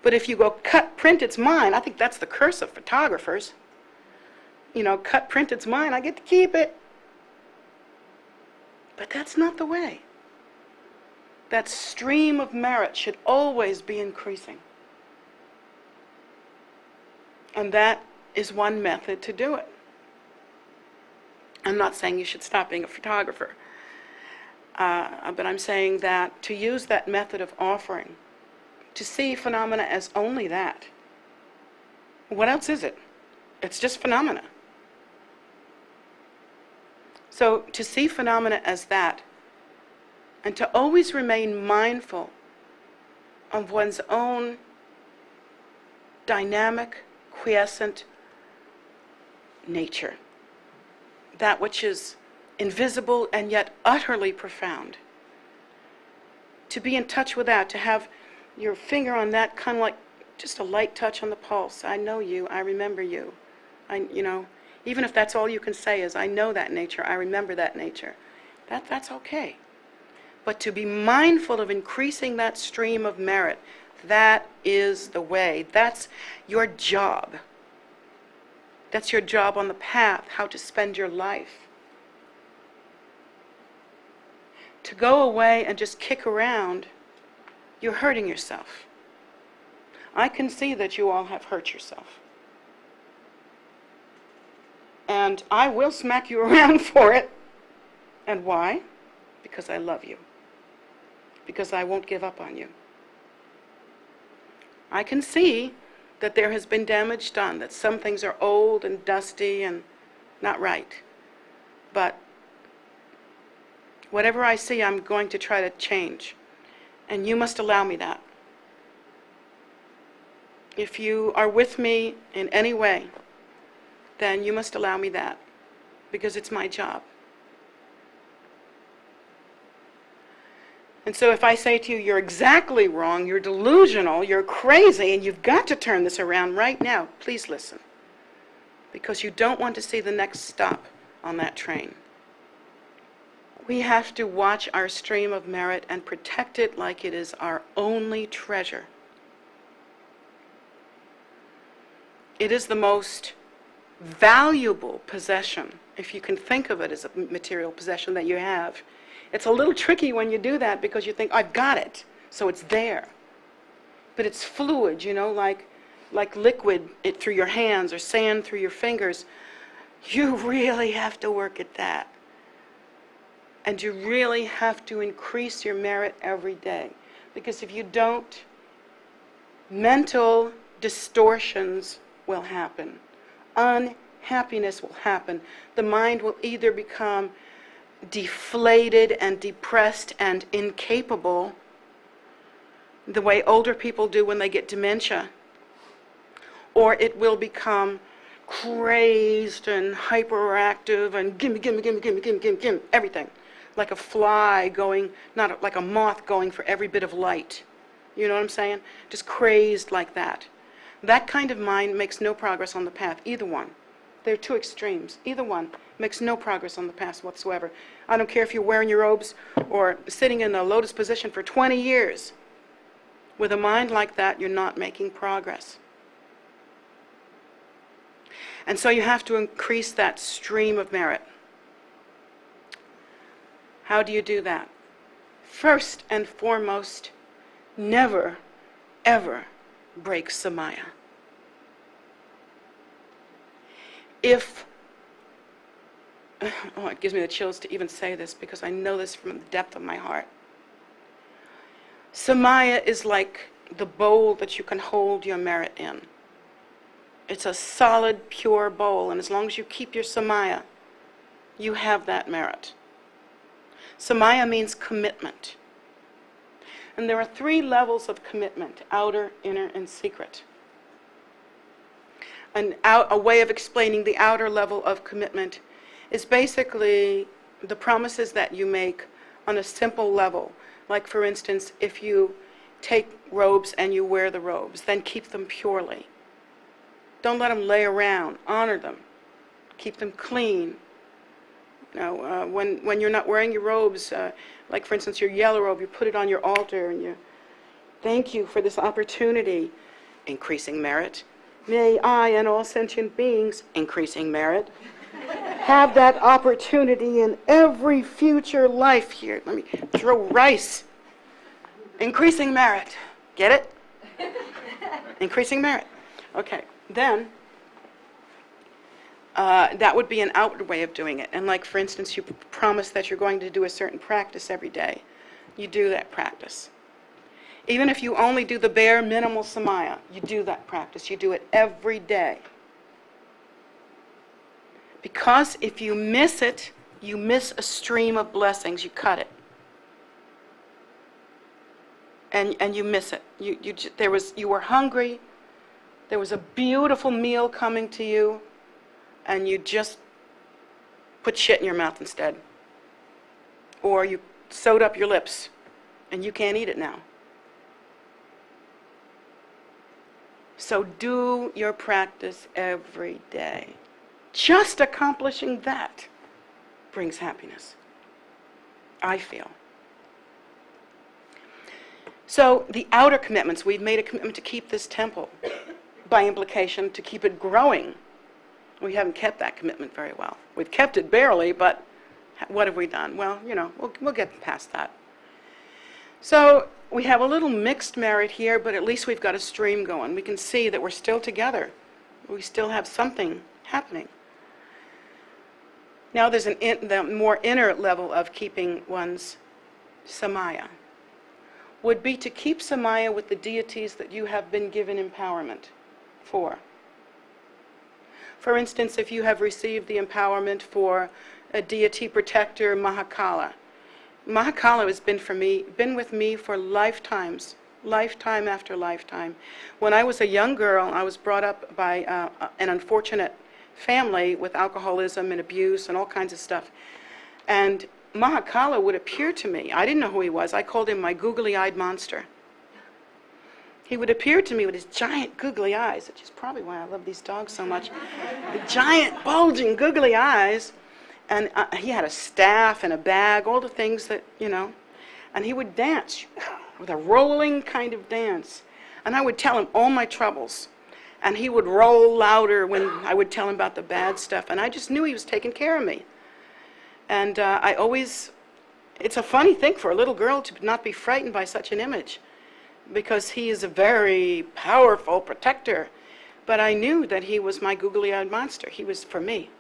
But if you go cut, print, it's mine, I think that's the curse of photographers. You know, cut, print, it's mine, I get to keep it. But that's not the way. That stream of merit should always be increasing. And that is one method to do it. I'm not saying you should stop being a photographer. But I'm saying that to use that method of offering, to see phenomena as only that. What else is it? It's just phenomena. So to see phenomena as that, and to always remain mindful of one's own dynamic, quiescent nature, that which is invisible and yet utterly profound. To be in touch with that, to have your finger on that, kind of like just a light touch on the pulse. I know you, I remember you. Even if that's all you can say is, I know that nature, I remember that nature. That's okay. But to be mindful of increasing that stream of merit, that is the way. That's your job. That's your job on the path, how to spend your life. To go away and just kick around, you're hurting yourself. I can see that you all have hurt yourself. And I will smack you around for it. And why? Because I love you. Because I won't give up on you. I can see that there has been damage done, that some things are old and dusty and not right. But whatever I see, I'm going to try to change. And you must allow me that. If you are with me in any way, then you must allow me that, because it's my job. And so if I say to you, you're exactly wrong, you're delusional, you're crazy, and you've got to turn this around right now, please listen. Because you don't want to see the next stop on that train. We have to watch our stream of merit and protect it like it is our only treasure. It is the most valuable possession, if you can think of it as a material possession that you have. It's a little tricky when you do that because you think, I've got it, so it's there. But it's fluid, like like liquid through your hands or sand through your fingers, you really have to work at that. And you really have to increase your merit every day. Because if you don't, mental distortions will happen. Unhappiness will happen. The mind will either become deflated and depressed and incapable, the way older people do when they get dementia, or it will become crazed and hyperactive and gimme, everything. Like a fly going, not like a moth going for every bit of light. You know what I'm saying? Just crazed like that. That kind of mind makes no progress on the path, either one. They're two extremes. Either one makes no progress on the path whatsoever. I don't care if you're wearing your robes or sitting in a lotus position for 20 years. With a mind like that, you're not making progress. And so you have to increase that stream of merit. How do you do that? First and foremost, never, ever break Samaya. It gives me the chills to even say this because I know this from the depth of my heart. Samaya is like the bowl that you can hold your merit in. It's a solid, pure bowl, and as long as you keep your Samaya, you have that merit. Samaya means commitment. And there are 3 levels of commitment: outer, inner, and secret. A way of explaining the outer level of commitment is basically the promises that you make on a simple level. Like, for instance, if you take robes and you wear the robes, then keep them purely. Don't let them lay around. Honor them. Keep them clean. You know, when you're not wearing your robes, like for instance your yellow robe, you put it on your altar and you thank you for this opportunity, increasing merit. May I and all sentient beings, increasing merit, have that opportunity in every future life. Here, let me throw rice. Increasing merit. Get it? Increasing merit. Okay, then that would be an outward way of doing it. And like, for instance, you promise that you're going to do a certain practice every day. You do that practice. Even if you only do the bare minimal Samaya, you do that practice. You do it every day. Because if you miss it, you miss a stream of blessings. You cut it. And you miss it. You were hungry. There was a beautiful meal coming to you. And you just put shit in your mouth instead. Or you sewed up your lips and you can't eat it now. So do your practice every day. Just accomplishing that brings happiness, I feel. So the outer commitments, we've made a commitment to keep this temple. By implication, to keep it growing. We haven't kept that commitment very well. We've kept it barely, but what have we done? Well, you know, we'll get past that. So we have a little mixed merit here, but at least we've got a stream going. We can see that we're still together. We still have something happening. Now there's the more inner level of keeping one's Samaya. Would be to keep Samaya with the deities that you have been given empowerment for. For instance, if you have received the empowerment for a deity protector, Mahakala. Mahakala has been with me for lifetimes, lifetime after lifetime. When I was a young girl, I was brought up by an unfortunate family with alcoholism and abuse and all kinds of stuff. And Mahakala would appear to me. I didn't know who he was. I called him my googly-eyed monster. He would appear to me with his giant googly eyes, which is probably why I love these dogs so much. The giant, bulging, googly eyes. And he had a staff and a bag, all the things that, you know. And he would dance with a rolling kind of dance. And I would tell him all my troubles. And he would roll louder when I would tell him about the bad stuff. And I just knew he was taking care of me. And it's a funny thing for a little girl to not be frightened by such an image. Because he is a very powerful protector. But I knew that he was my googly-eyed monster. He was for me.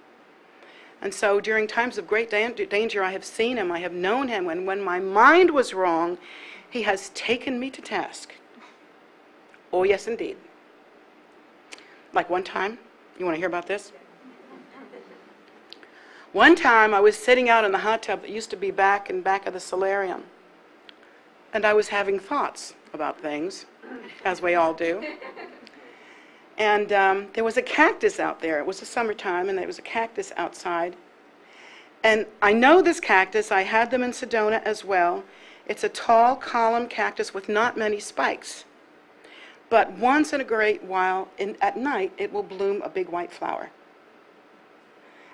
And so during times of great danger, I have seen him, I have known him, and when my mind was wrong, he has taken me to task. Oh, yes, indeed. Like one time, you want to hear about this? One time I was sitting out in the hot tub that used to be back of the solarium, and I was having thoughts about things, as we all do. And there was a cactus out there. It was the summertime, and there was a cactus outside. And I know this cactus. I had them in Sedona as well. It's a tall column cactus with not many spikes. But once in a great while, at night, it will bloom a big white flower.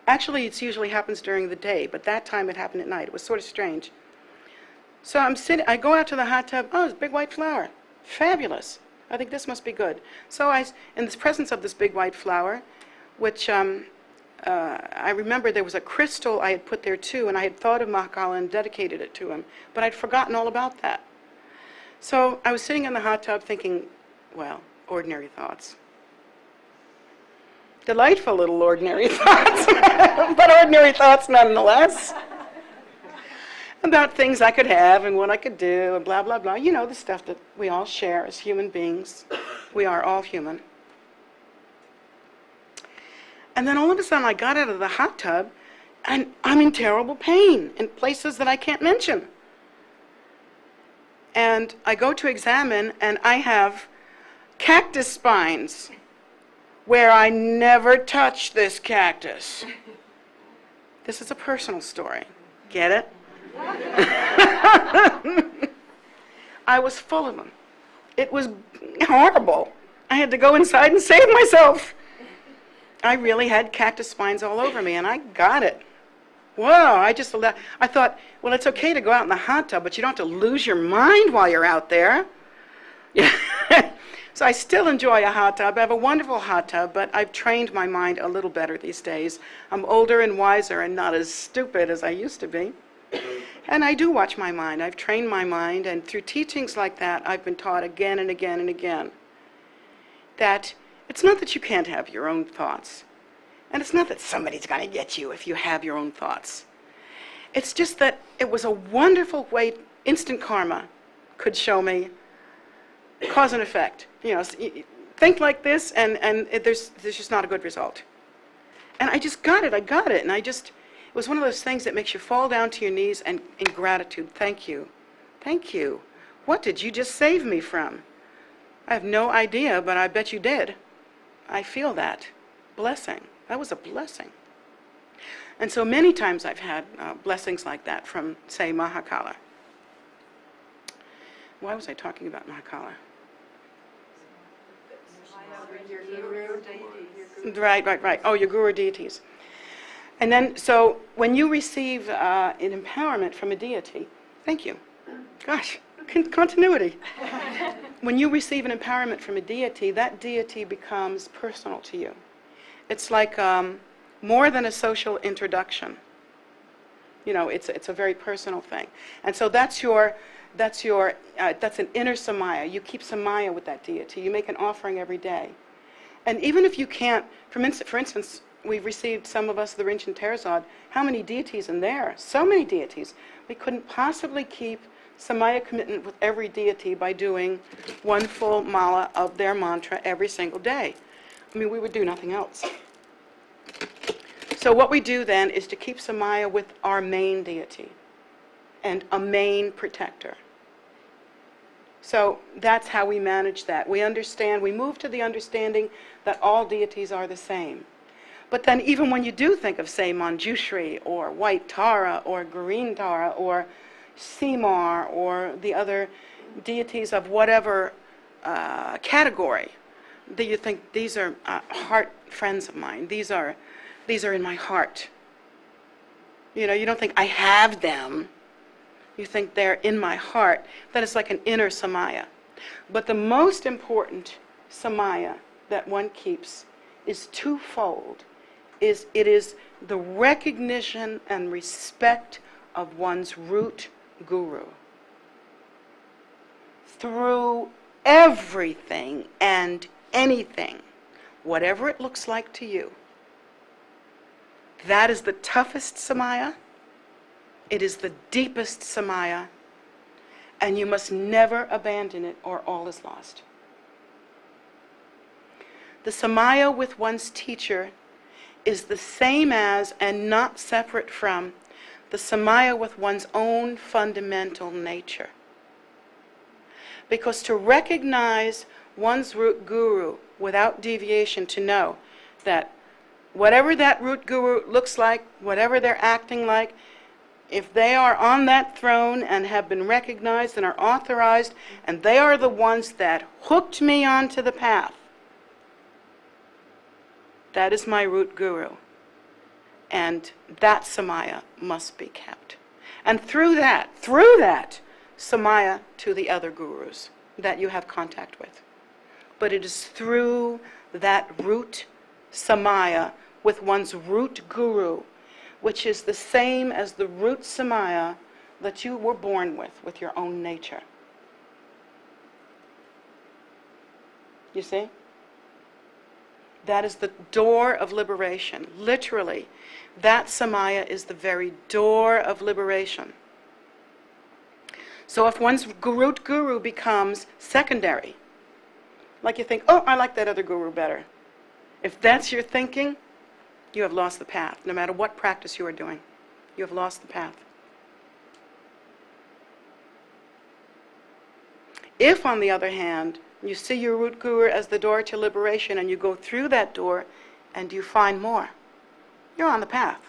Actually, it usually happens during the day, but that time it happened at night. It was sort of strange. So I go out to the hot tub. Oh, it's a big white flower. Fabulous. I think this must be good. So in the presence of this big white flower, which I remember there was a crystal I had put there too, and I had thought of Mahakala and dedicated it to him, but I'd forgotten all about that. So I was sitting in the hot tub thinking, well, ordinary thoughts. Delightful little ordinary thoughts, but ordinary thoughts nonetheless. About things I could have and what I could do and blah, blah, blah. You know, the stuff that we all share as human beings. We are all human. And then all of a sudden I got out of the hot tub and I'm in terrible pain in places that I can't mention. And I go to examine and I have cactus spines where I never touched this cactus. This is a personal story. Get it? I was full of them. It was horrible. I had to go inside and save myself. I really had cactus spines all over me, and I got it. Whoa, I thought, well, it's okay to go out in the hot tub, but you don't have to lose your mind while you're out there. So I still enjoy a hot tub. I have a wonderful hot tub, but I've trained my mind a little better these days. I'm older and wiser and not as stupid as I used to be. And I do watch my mind. I've trained my mind, and through teachings like that, I've been taught again and again and again that it's not that you can't have your own thoughts, and it's not that somebody's going to get you if you have your own thoughts. It's just that it was a wonderful way instant karma could show me cause and effect. You know, think like this, and there's just not a good result. And I just got it. I got it, and it was one of those things that makes you fall down to your knees and in gratitude. Thank you. Thank you. What did you just save me from? I have no idea, but I bet you did. I feel that. Blessing. That was a blessing. And so many times I've had blessings like that from, say, Mahakala. Why was I talking about Mahakala? Right. Oh, your guru deities. And then, so when you receive an empowerment from a deity, thank you. Gosh, continuity. When you receive an empowerment from a deity, that deity becomes personal to you. It's like more than a social introduction. You know, it's a very personal thing. And so that's an inner Samaya. You keep Samaya with that deity. You make an offering every day. And even if you can't, for instance, we've received, some of us, the Rinchen Terzad. How many deities in there? So many deities. We couldn't possibly keep Samaya commitment with every deity by doing one full mala of their mantra every single day. I mean, we would do nothing else. So what we do then is to keep Samaya with our main deity and a main protector. So that's how we manage that. We move to the understanding that all deities are the same. But then even when you do think of, say, Manjushri, or White Tara, or Green Tara, or Simar, or the other deities of whatever category, that you think these are heart friends of mine. These are in my heart. You know, you don't think I have them. You think they're in my heart. That is like an inner Samaya. But the most important Samaya that one keeps is twofold. It is the recognition and respect of one's root guru. Through everything and anything, whatever it looks like to you. That is the toughest Samaya. It is the deepest Samaya. And you must never abandon it or all is lost. The Samaya with one's teacher is the same as and not separate from the Samaya with one's own fundamental nature. Because to recognize one's root guru without deviation, to know that whatever that root guru looks like, whatever they're acting like, if they are on that throne and have been recognized and are authorized, and they are the ones that hooked me onto the path, that is my root guru. And that Samaya must be kept. And through that, Samaya to the other gurus that you have contact with. But it is through that root Samaya with one's root guru, which is the same as the root Samaya that you were born with your own nature. You see? That is the door of liberation. Literally, that Samaya is the very door of liberation. So if one's root guru becomes secondary, like you think, oh, I like that other guru better. If that's your thinking, you have lost the path. No matter what practice you are doing, you have lost the path. If, on the other hand, you see your root guru as the door to liberation and you go through that door and you find more, you're on the path.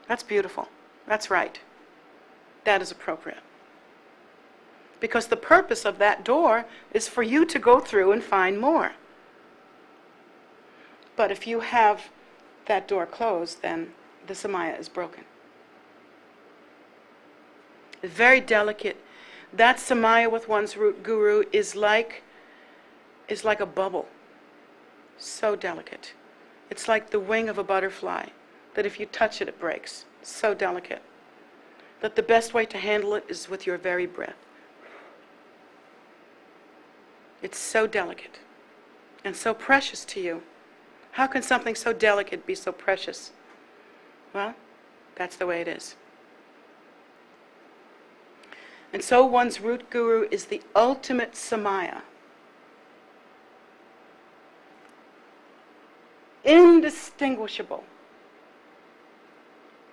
That's beautiful. That's right. That is appropriate. Because the purpose of that door is for you to go through and find more. But if you have that door closed, then the Samaya is broken. It's very delicate. That Samaya with one's root guru is like a bubble. So delicate. It's like the wing of a butterfly, that if you touch it, it breaks. So delicate. That the best way to handle it is with your very breath. It's so delicate and so precious to you. How can something so delicate be so precious? Well, that's the way it is. And so one's root guru is the ultimate Samaya. Indistinguishable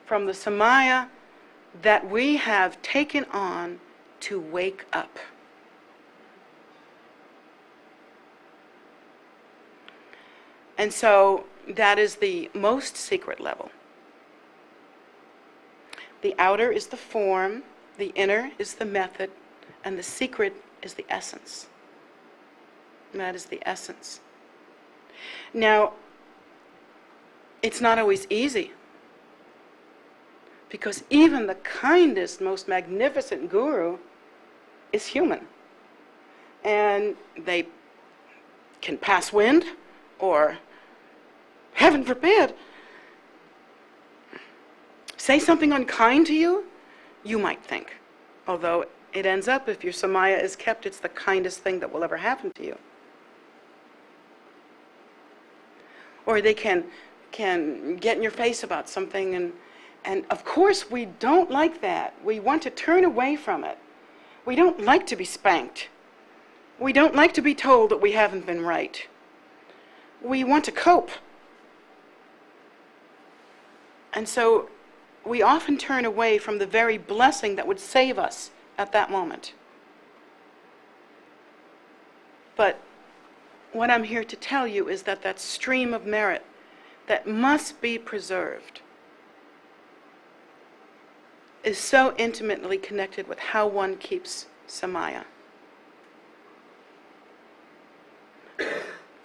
from the Samaya that we have taken on to wake up. And so that is the most secret level. The outer is the form, the inner is the method, and the secret is the essence. And that is the essence. Now, it's not always easy, because even the kindest, most magnificent guru is human. And they can pass wind, or, heaven forbid, say something unkind to you, you might think. Although it ends up, if your Samaya is kept, it's the kindest thing that will ever happen to you. Or they can get in your face about something, and of course we don't like that. We want to turn away from it. We don't like to be spanked. We don't like to be told that we haven't been right. We want to cope. And so we often turn away from the very blessing that would save us at that moment. But what I'm here to tell you is that that stream of merit that must be preserved is so intimately connected with how one keeps Samaya.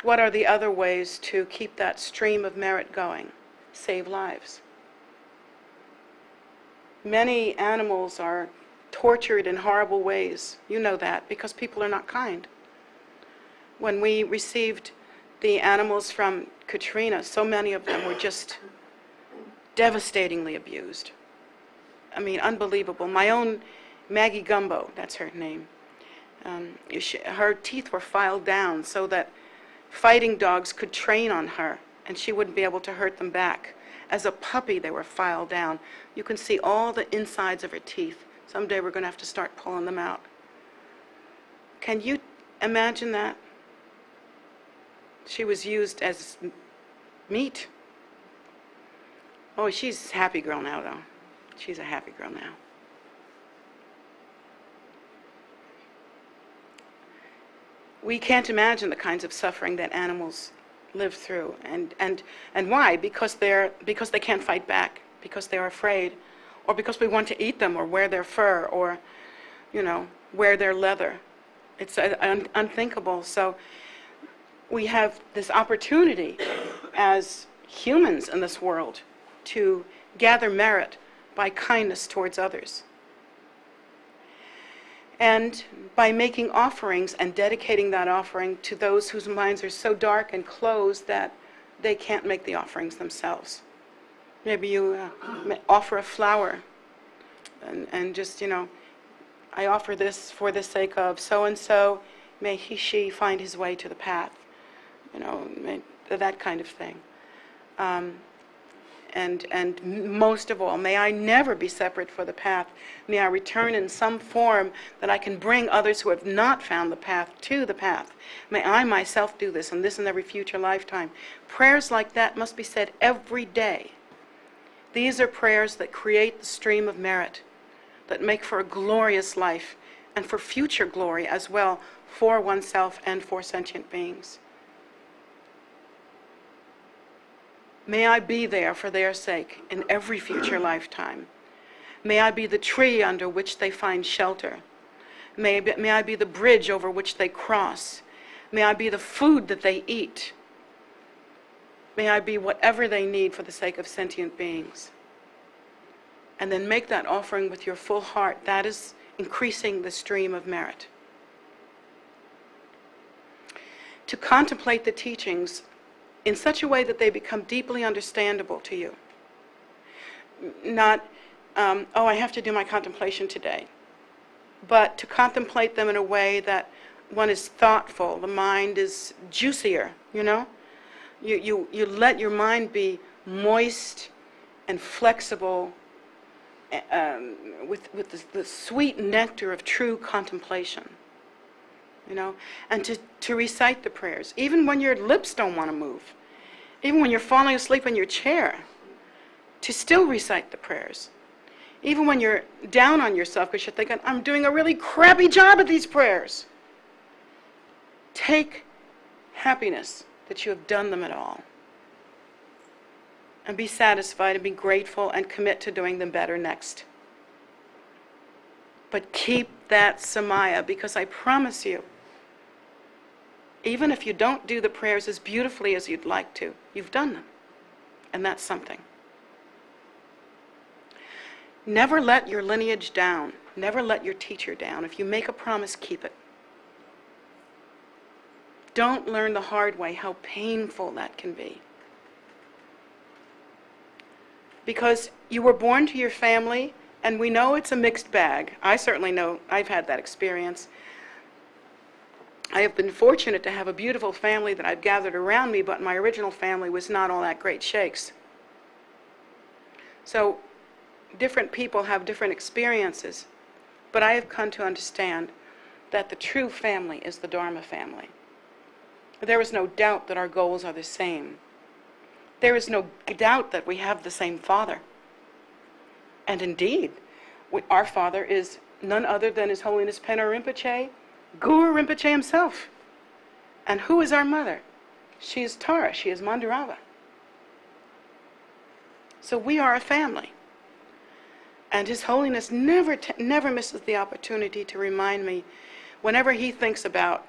What are the other ways to keep that stream of merit going? Save lives. Many animals are tortured in horrible ways. You know that, because people are not kind. When we received the animals from Katrina, so many of them were just devastatingly abused. I mean, unbelievable. My own Maggie Gumbo, that's her name, her teeth were filed down so that fighting dogs could train on her, and she wouldn't be able to hurt them back. As a puppy, they were filed down. You can see all the insides of her teeth. Someday we're going to have to start pulling them out. Can you imagine that? She was used as meat. Oh, she's a happy girl now, though. She's a happy girl now. We can't imagine the kinds of suffering that animals live through. And why? Because they can't fight back, because they're afraid, or because we want to eat them or wear their fur or, wear their leather. It's unthinkable. So we have this opportunity as humans in this world to gather merit by kindness towards others. And by making offerings and dedicating that offering to those whose minds are so dark and closed that they can't make the offerings themselves. Maybe you offer a flower and just, I offer this for the sake of so-and-so, may she find his way to the path. That kind of thing. And most of all, may I never be separate for the path. May I return in some form that I can bring others who have not found the path to the path. May I myself do this, and this in every future lifetime. Prayers like that must be said every day. These are prayers that create the stream of merit, that make for a glorious life, and for future glory as well, for oneself and for sentient beings. May I be there for their sake in every future lifetime. May I be the tree under which they find shelter. May I be the bridge over which they cross. May I be the food that they eat. May I be whatever they need for the sake of sentient beings. And then make that offering with your full heart. That is increasing the stream of merit. To contemplate the teachings in such a way that they become deeply understandable to you. Not, I have to do my contemplation today, but to contemplate them in a way that one is thoughtful, the mind is juicier, You let your mind be moist and flexible with the sweet nectar of true contemplation. And to recite the prayers, even when your lips don't want to move, even when you're falling asleep in your chair, to still recite the prayers. Even when you're down on yourself because you're thinking, I'm doing a really crappy job at these prayers. Take happiness that you have done them at all. And be satisfied and be grateful and commit to doing them better next. But keep that Samaya, because I promise you, even if you don't do the prayers as beautifully as you'd like to, you've done them. And that's something. Never let your lineage down. Never let your teacher down. If you make a promise, keep it. Don't learn the hard way how painful that can be. Because you were born to your family, and we know it's a mixed bag. I certainly know, I've had that experience. I have been fortunate to have a beautiful family that I've gathered around me, but my original family was not all that great shakes. So different people have different experiences, but I have come to understand that the true family is the Dharma family. There is no doubt that our goals are the same. There is no doubt that we have the same Father. And indeed, our Father is none other than His Holiness Penna Rinpoche, Guru Rinpoche himself. And who is our mother? She is Tara, she is Mandarava. So we are a family. And His Holiness never misses the opportunity to remind me, whenever he thinks about,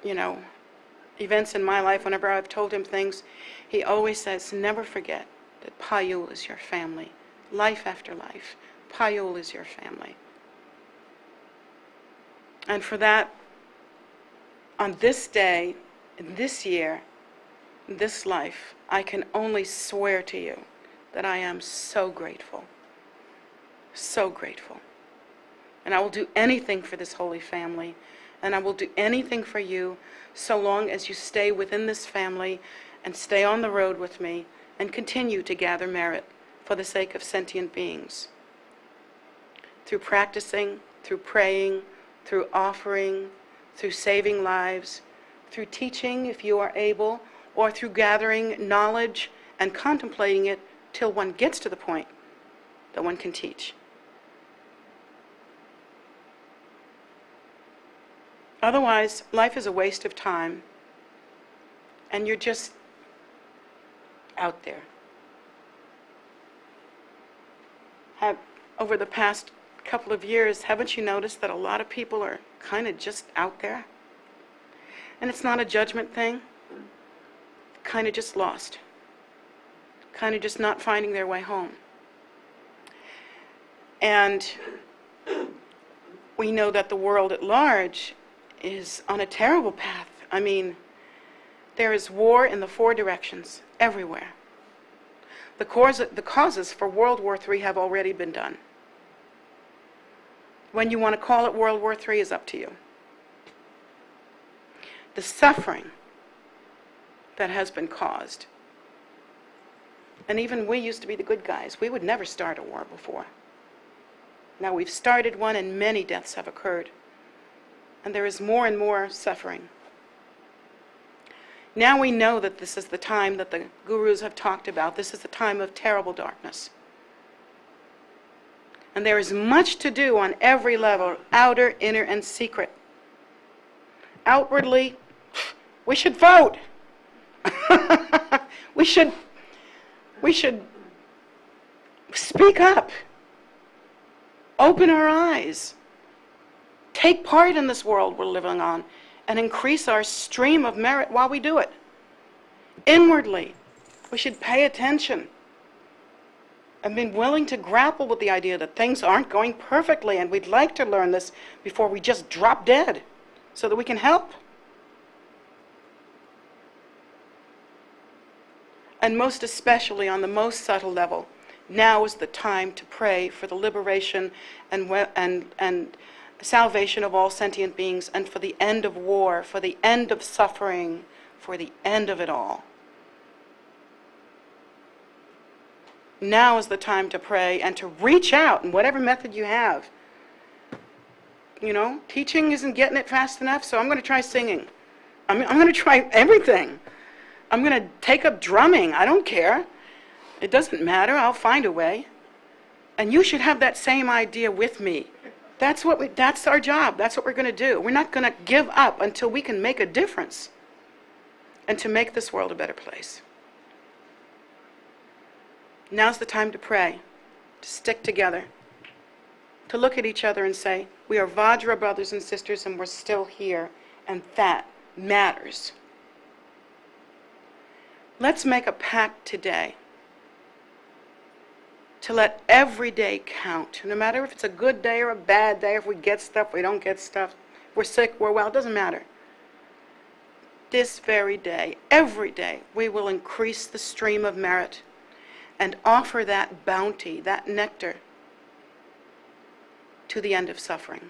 events in my life, whenever I've told him things, he always says, never forget that Payul is your family. Life after life, Payul is your family. And for that, on this day, in this year, in this life, I can only swear to you that I am so grateful. So grateful. And I will do anything for this holy family, And I will do anything for you so long as you stay within this family and stay on the road with me and continue to gather merit for the sake of sentient beings. Through practicing, through praying, through offering, through saving lives, through teaching if you are able, or through gathering knowledge and contemplating it till one gets to the point that one can teach. Otherwise, life is a waste of time, and you're just out there. Over the past couple of years, haven't you noticed that a lot of people are kind of just out there? And it's not a judgment thing. Kind of just lost. Kind of just not finding their way home. And we know that the world at large is on a terrible path. I mean, there is war in the four directions, everywhere. The causes for World War III have already been done. When you want to call it World War III is up to you. The suffering that has been caused. And even we used to be the good guys. We would never start a war before. Now we've started one and many deaths have occurred. And there is more and more suffering. Now we know that this is the time that the gurus have talked about. This is the time of terrible darkness. And there is much to do on every level, outer, inner, and secret. Outwardly, we should vote. we should speak up. Open our eyes. Take part in this world we're living on and increase our stream of merit while we do it. Inwardly, we should pay attention and be willing to grapple with the idea that things aren't going perfectly, and we'd like to learn this before we just drop dead so that we can help. And most especially on the most subtle level, now is the time to pray for the liberation and salvation of all sentient beings, and for the end of war, for the end of suffering, for the end of it all. Now is the time to pray and to reach out in whatever method you have. You know, teaching isn't getting it fast enough, so I'm going to try singing. I'm going to try everything. I'm going to take up drumming. I don't care. It doesn't matter. I'll find a way. And you should have that same idea with me. That's our job. That's what we're going to do. We're not going to give up until we can make a difference and to make this world a better place. Now's the time to pray, to stick together, to look at each other and say, we are Vajra brothers and sisters and we're still here, and that matters. Let's make a pact today to let every day count, no matter if it's a good day or a bad day, if we get stuff, we don't get stuff, we're sick, we're well, it doesn't matter. This very day, every day, we will increase the stream of merit and offer that bounty, that nectar, to the end of suffering.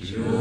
Sure.